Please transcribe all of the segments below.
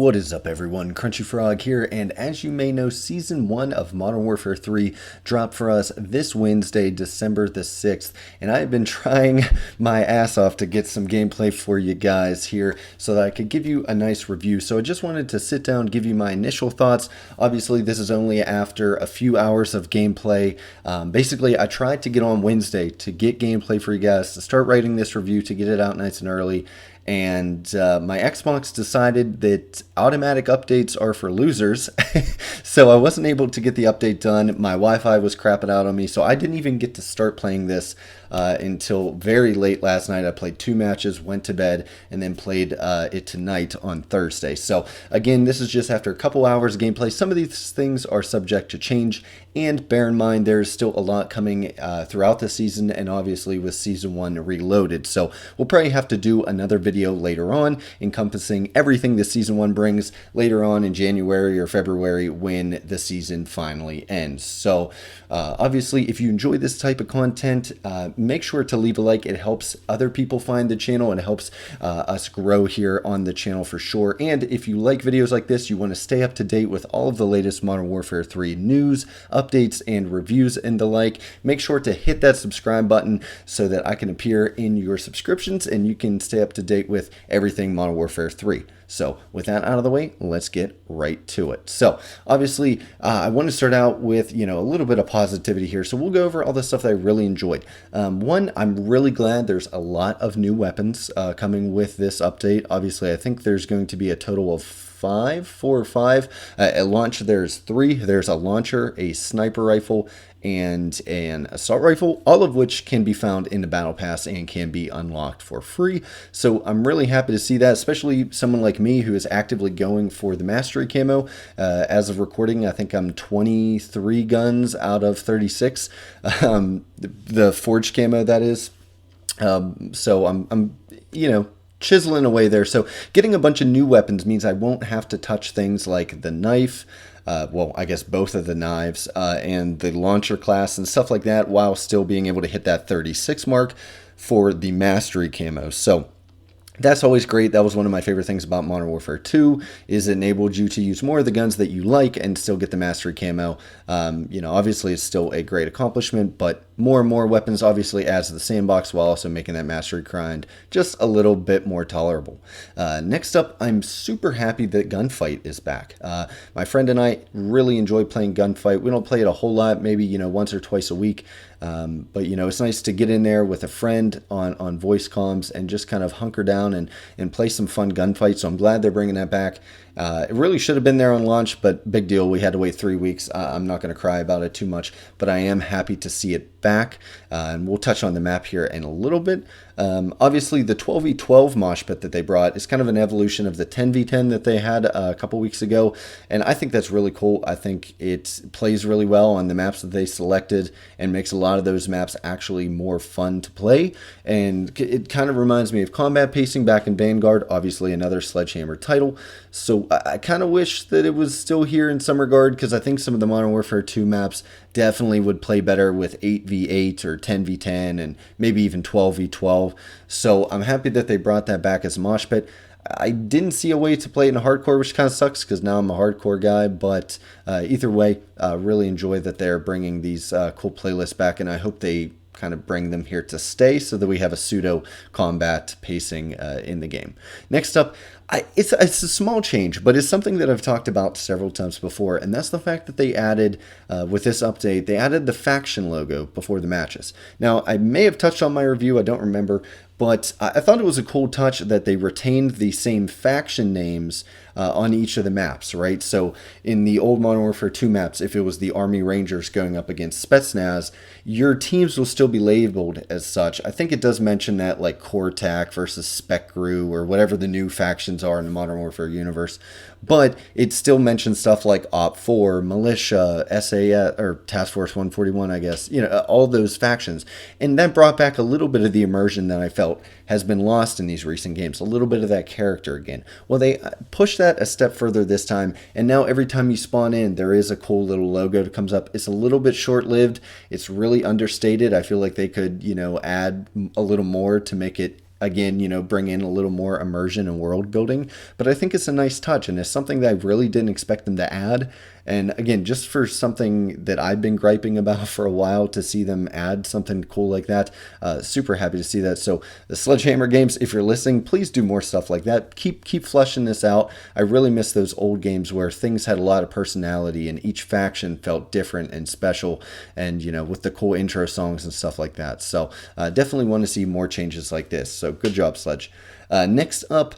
What is up, everyone? Crunchy Frog here, and as you may know, Season 1 of Modern Warfare 3 dropped for us this Wednesday, December the 6th, and I have been trying my ass off to get some gameplay for you guys here so that I could give you a nice review. So I just wanted to sit down and give you my initial thoughts. Obviously, this is only after a few hours of gameplay. Basically, I tried to get on Wednesday to get gameplay for you guys, to start writing this review, to get it out nice and early. And my Xbox decided that automatic updates are for losers, so I wasn't able to get the update done. My Wi-Fi was crapping out on me, so I didn't even get to start playing this until very late last night. I played 2 matches, went to bed, and then played it tonight on Thursday. So again, this is just after a couple hours of gameplay. Some of these things are subject to change, and bear in mind there's still a lot coming throughout the season, and obviously with Season 1 reloaded. So we'll probably have to do another video later on encompassing everything the Season 1 brings later on in January or February when the season finally ends. So obviously, if you enjoy this type of content, make sure to leave a like. It helps other people find the channel and it helps us grow here on the channel for sure. And if you like videos like this, you want to stay up to date with all of the latest Modern Warfare 3 news, updates, and reviews and the like, make sure to hit that subscribe button so that I can appear in your subscriptions and you can stay up to date with everything Modern Warfare 3. So with that out of the way, let's get right to it. So obviously, I want to start out with, a little bit of positivity here. So we'll go over all the stuff that I really enjoyed. One, I'm really glad there's a lot of new weapons coming with this update. Obviously, I think there's going to be a total of 4 or 5. At launch, there's 3. There's a launcher, a sniper rifle, and an assault rifle, all of which can be found in the battle pass and can be unlocked for free. So I'm really happy to see that, especially someone like me who is actively going for the mastery camo. As of recording, I think I'm 23 guns out of 36. The forged camo, that is. So I'm chiseling away there. So getting a bunch of new weapons means I won't have to touch things like the knife, well, I guess both of the knives, and the launcher class and stuff like that, while still being able to hit that 36 mark for the mastery camo. So that's always great. That was one of my favorite things about Modern Warfare 2, is it enabled you to use more of the guns that you like and still get the mastery camo. Obviously it's still a great accomplishment, but more and more weapons obviously adds to the sandbox while also making that mastery grind just a little bit more tolerable. Next up, I'm super happy that Gunfight is back. My friend and I really enjoy playing Gunfight. We don't play it a whole lot, maybe once or twice a week. But it's nice to get in there with a friend on voice comms and just kind of hunker down and play some fun gunfights. So I'm glad they're bringing that back. It really should have been there on launch, but big deal. We had to wait 3 weeks. I'm not going to cry about it too much, but I am happy to see it back. And we'll touch on the map here in a little bit. Obviously, the 12v12 mosh pit that they brought is kind of an evolution of the 10v10 that they had a couple weeks ago, and I think that's really cool. I think it plays really well on the maps that they selected and makes a lot of those maps actually more fun to play, and it kind of reminds me of combat pacing back in Vanguard, obviously another Sledgehammer title. So I kind of wish that it was still here in some regard, because I think some of the Modern Warfare 2 maps definitely would play better with 8v8 or 10v10 and maybe even 12v12. So I'm happy that they brought that back as a mosh pit. I didn't see a way to play it in hardcore, which kind of sucks because now I'm a hardcore guy. But either way, really enjoy that they're bringing these cool playlists back, and I hope they kind of bring them here to stay so that we have a pseudo combat pacing in the game. Next up, it's a small change, but it's something that I've talked about several times before, and that's the fact that they added, with this update, they added the faction logo before the matches. Now, I may have touched on my review, I don't remember, but I thought it was a cool touch that they retained the same faction names on each of the maps, right? So in the old Modern Warfare 2 maps, if it was the Army Rangers going up against Spetsnaz, your teams will still be labeled as such. I think it does mention that, like Cortac versus Spec Gru or whatever the new factions are in the Modern Warfare universe, but it still mentions stuff like Op4, Militia, SAS, or Task Force 141, I guess, all those factions. And that brought back a little bit of the immersion that I felt has been lost in these recent games, a little bit of that character again. Well, they pushed that a step further this time, and now every time you spawn in, there is a cool little logo that comes up. It's a little bit short-lived. It's really understated. I feel like they could, add a little more to make it again, bring in a little more immersion and world building. But I think it's a nice touch, and it's something that I really didn't expect them to add. And again, just for something that I've been griping about for a while, to see them add something cool like that, super happy to see that. So the Sledgehammer Games, if you're listening, please do more stuff like that. Keep fleshing this out. I really miss those old games where things had a lot of personality and each faction felt different and special, and with the cool intro songs and stuff like that. So definitely want to see more changes like this. So good job, Sledge. Next up,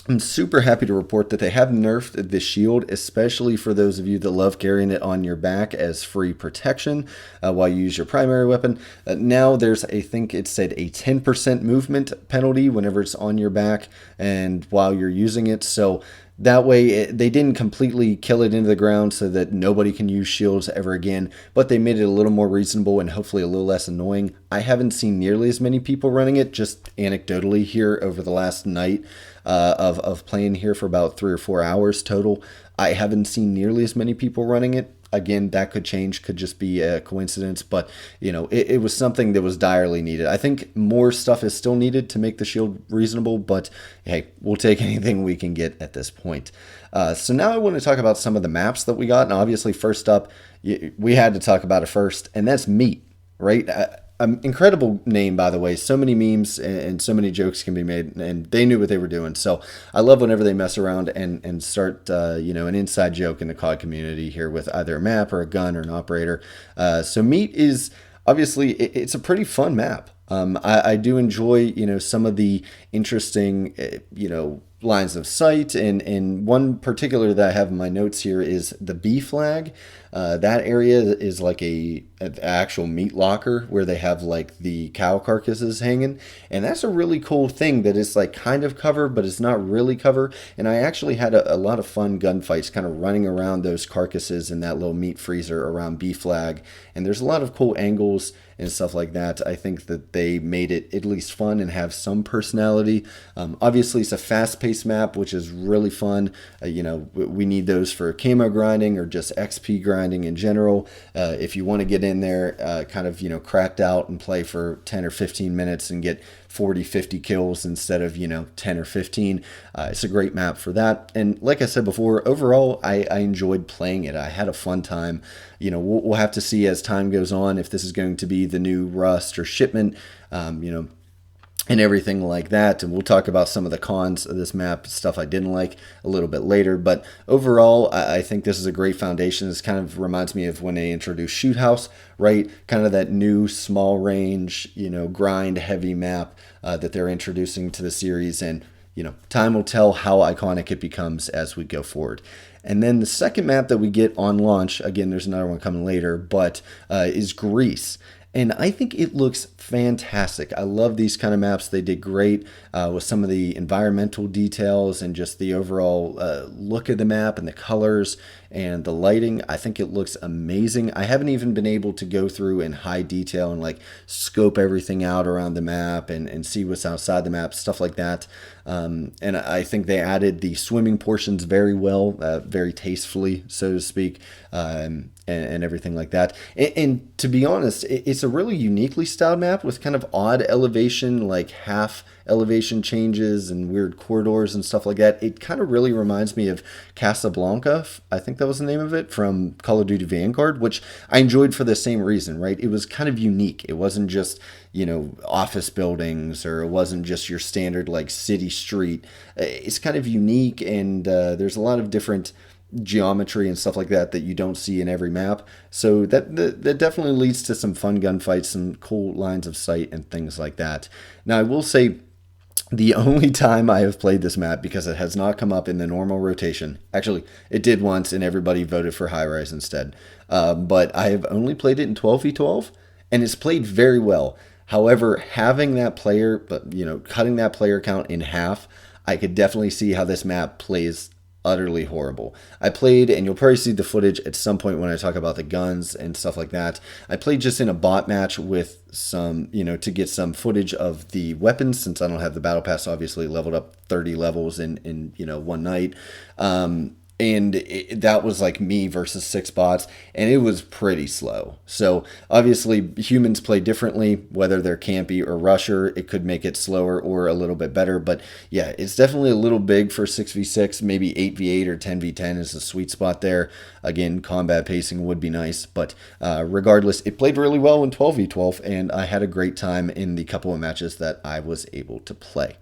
I'm super happy to report that they have nerfed the shield, especially for those of you that love carrying it on your back as free protection while you use your primary weapon. Now there's, I think it said, a 10% movement penalty whenever it's on your back and while you're using it. So that way, they didn't completely kill it into the ground so that nobody can use shields ever again, but they made it a little more reasonable and hopefully a little less annoying. I haven't seen nearly as many people running it, just anecdotally here over the last night of playing here for about 3 or 4 hours total. I haven't seen nearly as many people running it. Again, that could change, could just be a coincidence, but it was something that was direly needed. I think more stuff is still needed to make the shield reasonable, but hey, we'll take anything we can get at this point. So now I want to talk about some of the maps that we got, and obviously first up, we had to talk about it first, and that's Meat, right? Incredible name, by the way. So many memes and so many jokes can be made, and they knew what they were doing. So I love whenever they mess around and start, an inside joke in the COD community here with either a map or a gun or an operator. So Meat is obviously, it's a pretty fun map. I do enjoy, some of the interesting, lines of sight, and one particular that I have in my notes here is the B flag. That area is like an actual meat locker where they have like the cow carcasses hanging, and that's a really cool thing that is like kind of cover, but it's not really cover. And I actually had a lot of fun gunfights kind of running around those carcasses in that little meat freezer around B flag, and there's a lot of cool angles and stuff like that. I think that they made it at least fun and have some personality. Obviously, it's a fast-paced map, which is really fun. We need those for camo grinding or just XP grinding in general. If you want to get in there, cracked out and play for 10 or 15 minutes and get 40, 50 kills instead of, 10 or 15. It's a great map for that. And like I said before, overall, I enjoyed playing it. I had a fun time. We'll have to see as time goes on if this is going to be the new Rust or Shipment, and everything like that. And we'll talk about some of the cons of this map, stuff I didn't like a little bit later. But overall, I think this is a great foundation. This kind of reminds me of when they introduced Shoot House, right? Kind of that new small range, grind heavy map that they're introducing to the series. And, time will tell how iconic it becomes as we go forward. And then the second map that we get on launch, again, there's another one coming later, but is Greece. And I think it looks fantastic. I love these kind of maps. They did great with some of the environmental details and just the overall look of the map and the colors and the lighting. I think it looks amazing. I haven't even been able to go through in high detail and like scope everything out around the map and see what's outside the map, stuff like that. And I think they added the swimming portions very well, very tastefully, so to speak, and everything like that. And to be honest, it's a really uniquely styled map with kind of odd elevation, like half elevation changes and weird corridors and stuff like that. It kind of really reminds me of Casablanca, I think that was the name of it, from Call of Duty Vanguard, which I enjoyed for the same reason, right? It was kind of unique. It wasn't just, office buildings, or it wasn't just your standard like city street. It's kind of unique, and there's a lot of different geometry and stuff like that you don't see in every map. So that definitely leads to some fun gunfights, some cool lines of sight and things like that. Now, I will say, the only time I have played this map, because it has not come up in the normal rotation, actually it did once and everybody voted for Highrise instead, but I have only played it in 12v12, and it's played very well. However, having that player, cutting that player count in half, I could definitely see how this map plays utterly horrible. I played, and you'll probably see the footage at some point when I talk about the guns and stuff like that. I played just in a bot match with some, to get some footage of the weapons, since I don't have the battle pass, obviously leveled up 30 levels in one night. and that was like me versus 6 bots, and it was pretty slow. So obviously humans play differently, whether they're campy or rusher. It could make it slower or a little bit better, but yeah, it's definitely a little big for 6v6. Maybe 8v8 or 10v10 is a sweet spot there. Again, combat pacing would be nice, but regardless, it played really well in 12v12, and I had a great time in the couple of matches that I was able to play.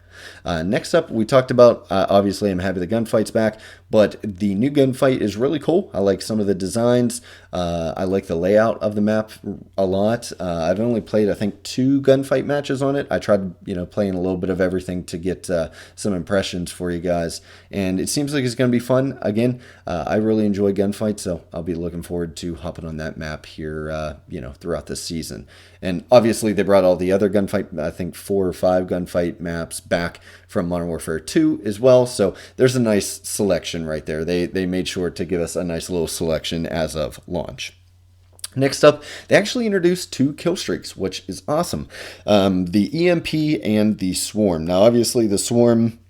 Next up, we talked about, obviously I'm happy the gunfight's back, but the new gunfight is really cool. I like some of the designs. I like the layout of the map a lot. I've only played, I think, 2 gunfight matches on it. I tried, playing a little bit of everything to get some impressions for you guys, and it seems like it's going to be fun. Again, I really enjoy gunfights, so I'll be looking forward to hopping on that map here, throughout this season. And obviously, they brought all the other gunfight, I think 4 or 5 gunfight maps back from Modern Warfare 2 as well. So there's a nice selection right there. They made sure to give us a nice little selection as of launch. Next up, they actually introduced 2 Killstreaks, which is awesome. The EMP and the Swarm. Now, obviously, the Swarm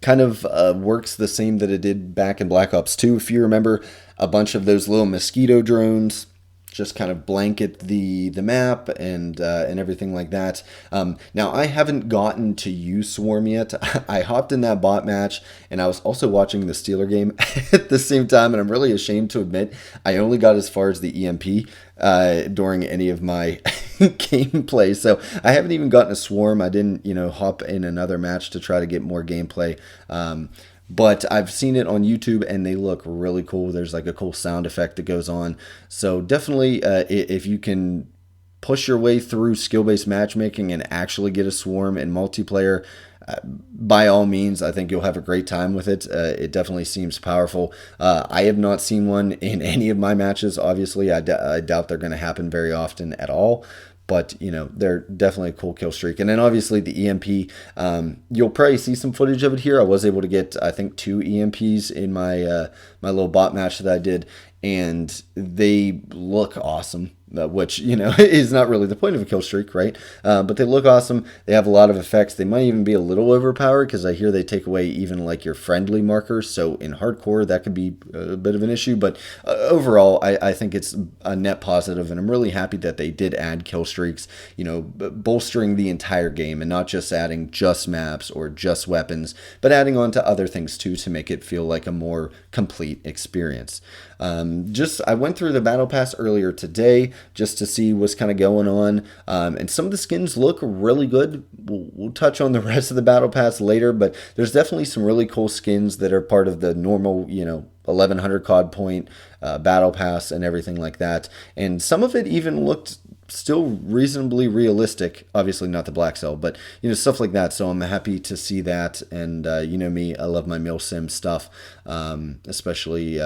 kind of works the same that it did back in Black Ops 2. If you remember, a bunch of those little mosquito drones just kind of blanket the map and everything like that. Now, I haven't gotten to use Swarm yet. I hopped in that bot match, and I was also watching the Steeler game at the same time, and I'm really ashamed to admit I only got as far as the EMP during any of my gameplay. So I haven't even gotten a Swarm. I didn't, hop in another match to try to get more gameplay. But I've seen it on YouTube, and they look really cool. There's like a cool sound effect that goes on. So definitely, if you can push your way through skill-based matchmaking and actually get a Swarm in multiplayer, by all means, I think you'll have a great time with it. It definitely seems powerful. I have not seen one in any of my matches. Obviously, I doubt they're going to happen very often at all. But, they're definitely a cool kill streak. And then obviously the EMP, you'll probably see some footage of it here. I was able to get, I think, 2 EMPs in my my little bot match that I did, and they look awesome. Which, is not really the point of a kill streak, right? But they look awesome. They have a lot of effects. They might even be a little overpowered, because I hear they take away even like your friendly markers. So in hardcore, that could be a bit of an issue. But overall, I think it's a net positive, and I'm really happy that they did add kill streaks, bolstering the entire game, and not just adding just maps or just weapons, but adding on to other things too to make it feel like a more complete experience. I went through the battle pass earlier today just to see what's kind of going on, and some of the skins look really good. We'll touch on the rest of the battle pass later, but there's definitely some really cool skins that are part of the normal 1100 COD point battle pass and everything like that, and some of it even looked still reasonably realistic. Obviously not the black cell, but stuff like that. So I'm happy to see that, and me, I love my mil sim stuff, especially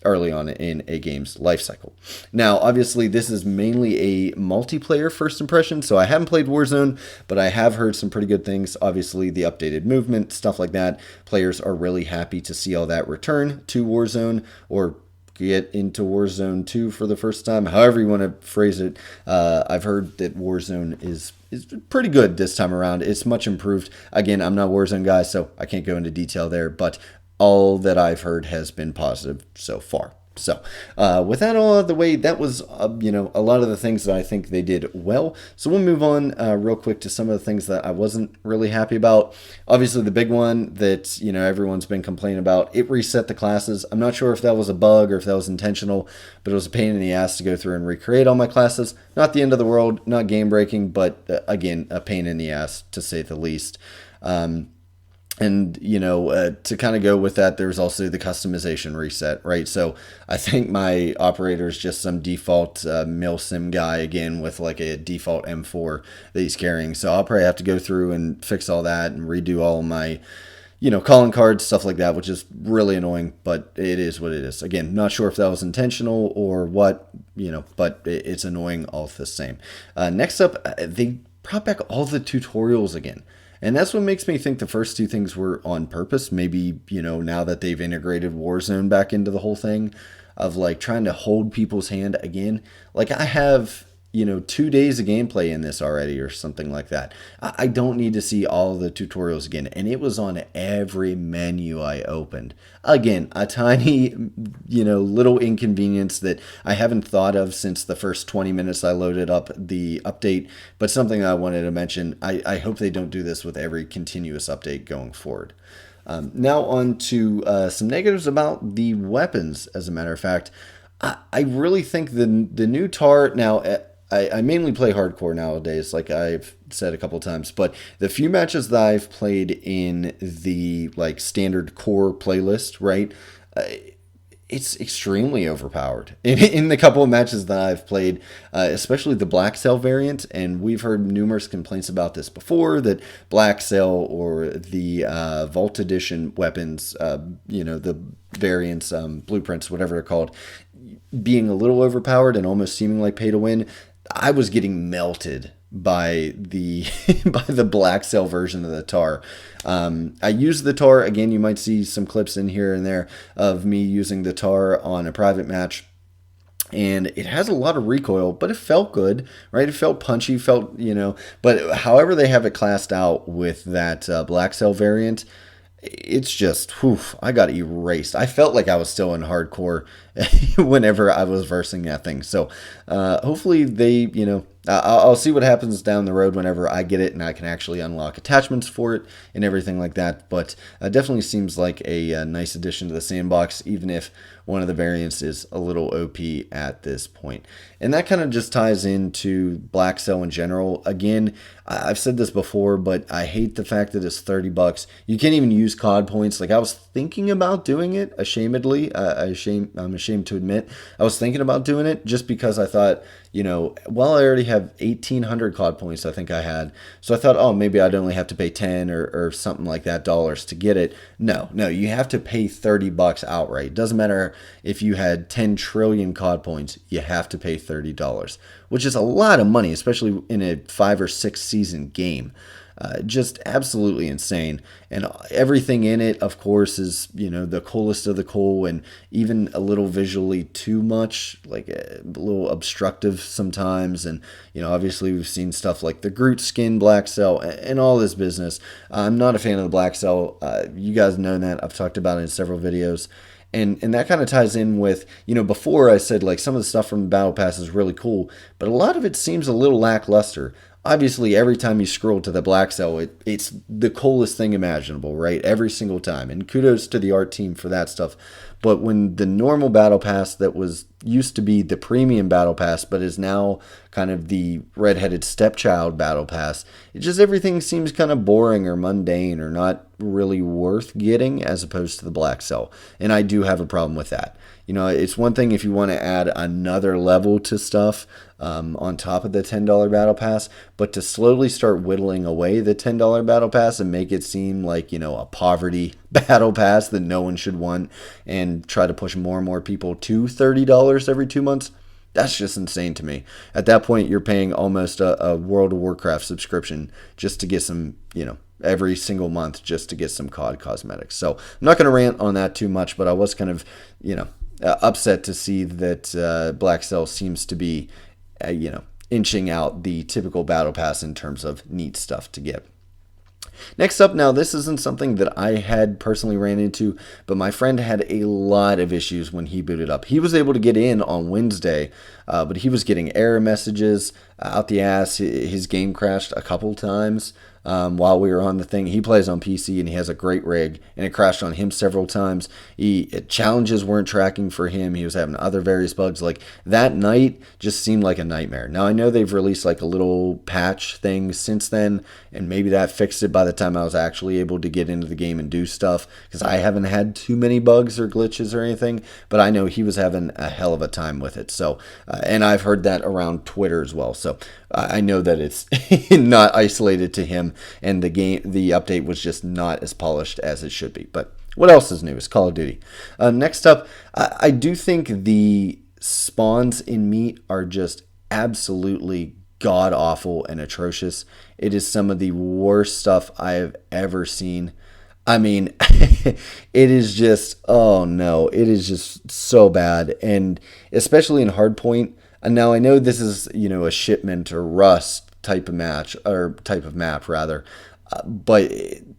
early on in a game's life cycle. Now, obviously, this is mainly a multiplayer first impression, so I haven't played Warzone, but I have heard some pretty good things. Obviously, the updated movement, stuff like that. Players are really happy to see all that return to Warzone, or get into Warzone 2 for the first time, however you want to phrase it. I've heard that Warzone is pretty good this time around. It's much improved. Again, I'm not a Warzone guy, so I can't go into detail there, but all that I've heard has been positive so far. So with that all out of the way, that was a lot of the things that I think they did well. So we'll move on real quick to some of the things that I wasn't really happy about. Obviously, the big one that everyone's been complaining about, it reset the classes. I'm not sure if that was a bug or if that was intentional, but it was a pain in the ass to go through and recreate all my classes. Not the end of the world, not game breaking, but again, a pain in the ass to say the least. And, to kind of go with that, there's also the customization reset, right? So I think my operator is just some default milsim guy, again, with like a default M4 that he's carrying. So I'll probably have to go through and fix all that and redo all my, calling cards, stuff like that, which is really annoying, but it is what it is. Again, not sure if that was intentional or what, but it's annoying all the same. Next up, they brought back all the tutorials again. And that's what makes me think the first 2 things were on purpose. Maybe, now that they've integrated Warzone back into the whole thing of like trying to hold people's hand again. Like I have 2 days of gameplay in this already or something like that. I don't need to see all the tutorials again. And it was on every menu I opened. Again, a tiny, little inconvenience that I haven't thought of since the first 20 minutes I loaded up the update, but something I wanted to mention. I hope they don't do this with every continuous update going forward. Now on to some negatives about the weapons, as a matter of fact. I really think the new TAR, now I mainly play hardcore nowadays, like I've said a couple times, but the few matches that I've played in the standard core playlist, right, it's extremely overpowered in the couple of matches that I've played, especially the Black Cell variant. And we've heard numerous complaints about this before, that Black Cell or the Vault Edition weapons, the variants, blueprints, whatever they're called, being a little overpowered and almost seeming like pay to win. I was getting melted by the by the Black Cell version of the TAR. I used the TAR again. You might see some clips in here and there of me using the TAR on a private match, and it has a lot of recoil, but it felt good, right? It felt punchy, but however they have it classed out with that Black Cell variant, it's just, I got erased. I felt like I was still in hardcore whenever I was versing that thing. So hopefully they, I'll see what happens down the road whenever I get it and I can actually unlock attachments for it and everything like that. But definitely seems like a nice addition to the sandbox, even if one of the variants is a little OP at this point. And that kind of just ties into Black Cell in general. Again, I've said this before, but I hate the fact that it's $30. You can't even use COD points. Like, I was thinking about doing it, ashamedly. I'm ashamed to admit. I was thinking about doing it just because I thought, well, I already have 1,800 COD points, I think I had. So I thought, oh, maybe I'd only have to pay 10 or something like that dollars to get it. No, you have to pay $30 outright. It doesn't matter if you had 10 trillion COD points, you have to pay $30, which is a lot of money, especially in a 5 or 6 season game. Just absolutely insane. And everything in it, of course, is, the coolest of the cool, and even a little visually too much, like a little obstructive sometimes. And, obviously we've seen stuff like the Groot skin, Black Cell, and all this business. I'm not a fan of the Black Cell. You guys know that. I've talked about it in several videos. And that kind of ties in with, before I said, like, some of the stuff from the Battle Pass is really cool, but a lot of it seems a little lackluster. Obviously, every time you scroll to the Black Cell, it's the coolest thing imaginable, right? Every single time. And kudos to the art team for that stuff. But when the normal Battle Pass that used to be the premium Battle Pass, but is now kind of the redheaded stepchild Battle Pass, everything seems kind of boring or mundane or not really worth getting, as opposed to the Black Cell. And I do have a problem with that. It's one thing if you want to add another level to stuff on top of the $10 Battle Pass, but to slowly start whittling away the $10 Battle Pass and make it seem like, a poverty Battle Pass that no one should want, and try to push more and more people to $30 every 2 months, that's just insane to me. At that point, you're paying almost a World of Warcraft subscription just to get some, every single month just to get some COD cosmetics. So I'm not going to rant on that too much, but I was kind of, upset to see that Black Cell seems to be, inching out the typical Battle Pass in terms of neat stuff to get. Next up, now this isn't something that I had personally ran into, but my friend had a lot of issues when he booted up. He was able to get in on Wednesday, but he was getting error messages out the ass. His game crashed a couple times while we were on the thing. He plays on PC and he has a great rig, and it crashed on him several times. Challenges weren't tracking for him. He was having other various bugs. Like, that night just seemed like a nightmare. Now, I know they've released like a little patch thing since then, and maybe that fixed it by the time I was actually able to get into the game and do stuff, because I haven't had too many bugs or glitches or anything, but I know he was having a hell of a time with it. So, and I've heard that around Twitter as well. So I know that it's not isolated to him, and the update was just not as polished as it should be. But what else is new? It's Call of Duty. Next up, I do think the spawns in Meat are just absolutely god awful and atrocious. It is some of the worst stuff I have ever seen. I mean, it is just, oh no, it is just so bad. And especially in Hardpoint, And now I know this is, a shipment or rust type of match, or type of map rather. But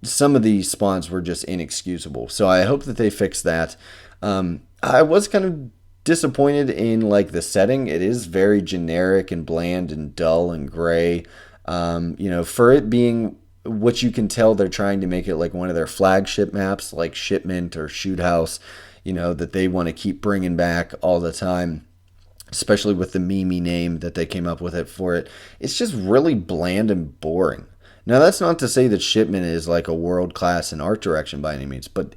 some of these spawns were just inexcusable. So I hope that they fix that. I was kind of disappointed in like the setting. It is very generic and bland and dull and gray. For it being what you can tell, they're trying to make it like one of their flagship maps, like Shipment or Shoot House, that they want to keep bringing back all the time, especially with the meme name that they came up with it for it. It's just really bland and boring. Now, that's not to say that Shipment is like a world class in art direction by any means, but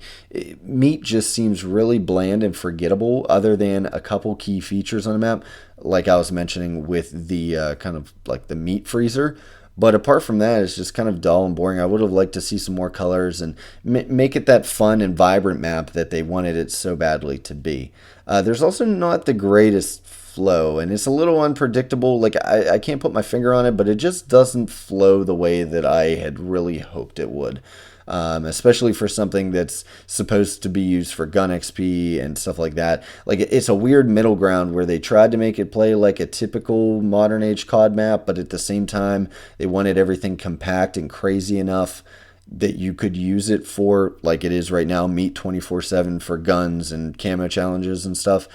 Meat just seems really bland and forgettable, other than a couple key features on the map, like I was mentioning with the kind of like the meat freezer. But apart from that, it's just kind of dull and boring. I would have liked to see some more colors and make it that fun and vibrant map that they wanted it so badly to be. There's also not the greatest flow, and it's a little unpredictable. Like I can't put my finger on it, but it just doesn't flow the way that I had really hoped it would. Especially for something that's supposed to be used for gun XP and stuff like that. Like, it's a weird middle ground where they tried to make it play like a typical modern age COD map, but at the same time, they wanted everything compact and crazy enough that you could use it for, like it is right now, Meat 24/7 for guns and camo challenges and stuff.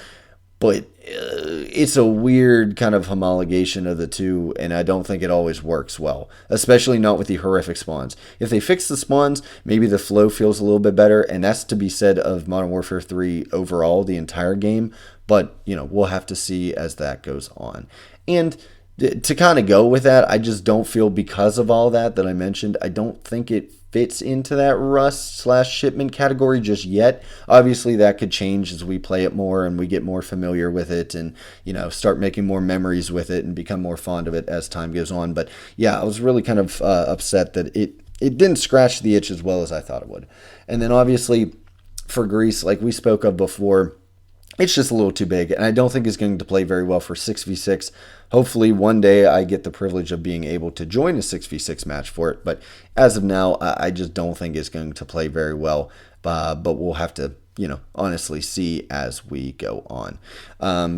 But it's a weird kind of homologation of the two, and I don't think it always works well, especially not with the horrific spawns. If they fix the spawns, maybe the flow feels a little bit better, and that's to be said of Modern Warfare 3 overall, the entire game. But, we'll have to see as that goes on. And to kind of go with that, I just don't feel, because of all that I mentioned, I don't think it fits into that Rust/Shipment category just yet. Obviously, that could change as we play it more and we get more familiar with it and, start making more memories with it and become more fond of it as time goes on. But yeah, I was really kind of upset that it didn't scratch the itch as well as I thought it would. And then obviously for Greece, like we spoke of before, it's just a little too big, and I don't think it's going to play very well for 6v6. Hopefully one day I get the privilege of being able to join a 6v6 match for it, but as of now, I just don't think it's going to play very well, but we'll have to, honestly see as we go on.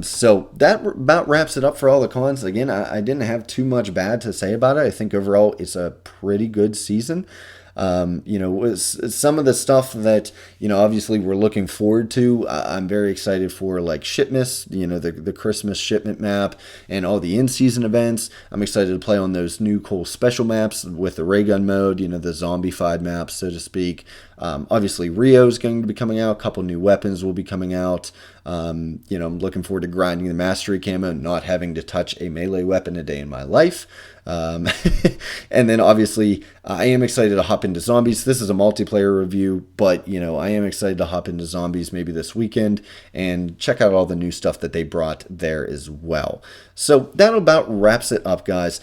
So that about wraps it up for all the cons. Again, I didn't have too much bad to say about it. I think overall it's a pretty good season. Was some of the stuff that, obviously we're looking forward to. I'm very excited for like Shipmas, the Christmas shipment map and all the in-season events. I'm excited to play on those new cool special maps with the ray gun mode, the zombified maps, so to speak. Obviously Rio is going to be coming out. A couple new weapons will be coming out. I'm looking forward to grinding the mastery camo and not having to touch a melee weapon a day in my life. And then obviously I am excited to hop into zombies. This is a multiplayer review, but I am excited to hop into zombies maybe this weekend and check out all the new stuff that they brought there as well. So that about wraps it up, guys.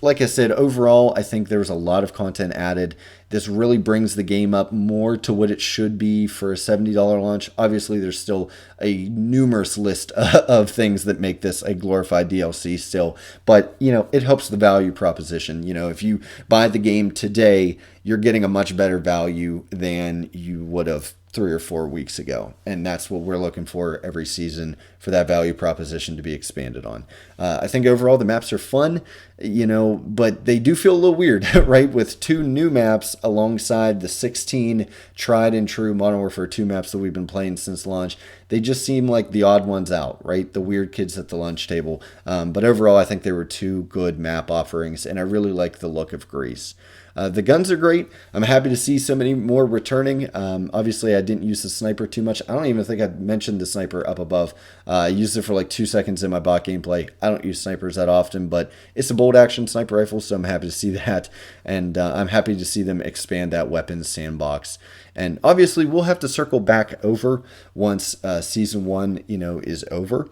Like I said, overall, I think there was a lot of content added. This really brings the game up more to what it should be for a $70 launch. Obviously, there's still a numerous list of things that make this a glorified DLC still. But, it helps the value proposition. If you buy the game today, you're getting a much better value than you would have 3 or 4 weeks ago, and that's what we're looking for every season, for that value proposition to be expanded on. I think overall the maps are fun, but they do feel a little weird, right? With 2 new maps alongside the 16 tried and true Modern Warfare 2 maps that we've been playing since launch. They just seem like the odd ones out, right? The weird kids at the lunch table. But overall, I think they were 2 good map offerings, and I really like the look of Greece. The guns are great. I'm happy to see so many more returning. Obviously, I didn't use the sniper too much. I don't even think I mentioned the sniper up above. I used it for like 2 seconds in my bot gameplay. I don't use snipers that often, but it's a bolt action sniper rifle, so I'm happy to see that. And I'm happy to see them expand that weapons sandbox. And obviously, we'll have to circle back over once Season 1, is over.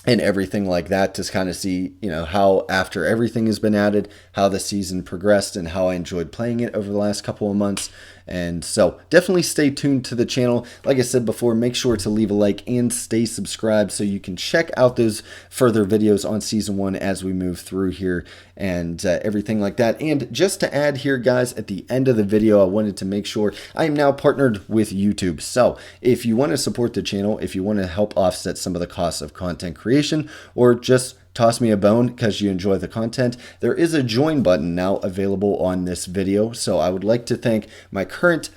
And everything like that, to kind of see, how after everything has been added, how the season progressed and how I enjoyed playing it over the last couple of months. And so definitely stay tuned to the channel. Like I said before, make sure to leave a like and stay subscribed so you can check out those further videos on season 1 as we move through here and everything like that. And just to add here, guys, at the end of the video, I wanted to make sure I am now partnered with YouTube. So if you want to support the channel, if you want to help offset some of the costs of content creation, or just toss me a bone because you enjoy the content, there is a join button now available on this video. So I would like to thank my current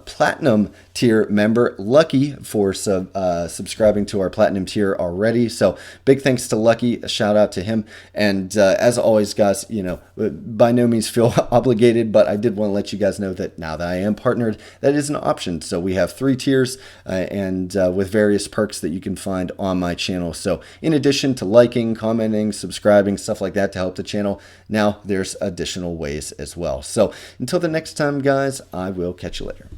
platinum tier member Lucky for subscribing to our platinum tier already. So big thanks to Lucky, a shout out to him. And as always, guys, you know, by no means feel obligated, but I did want to let you guys know that now that I am partnered, that is an option. So we have 3 tiers and with various perks that you can find on my channel. So in addition to liking, commenting, subscribing, stuff like that to help the channel, now there's additional ways as well. So until the next time, guys, I will catch you later.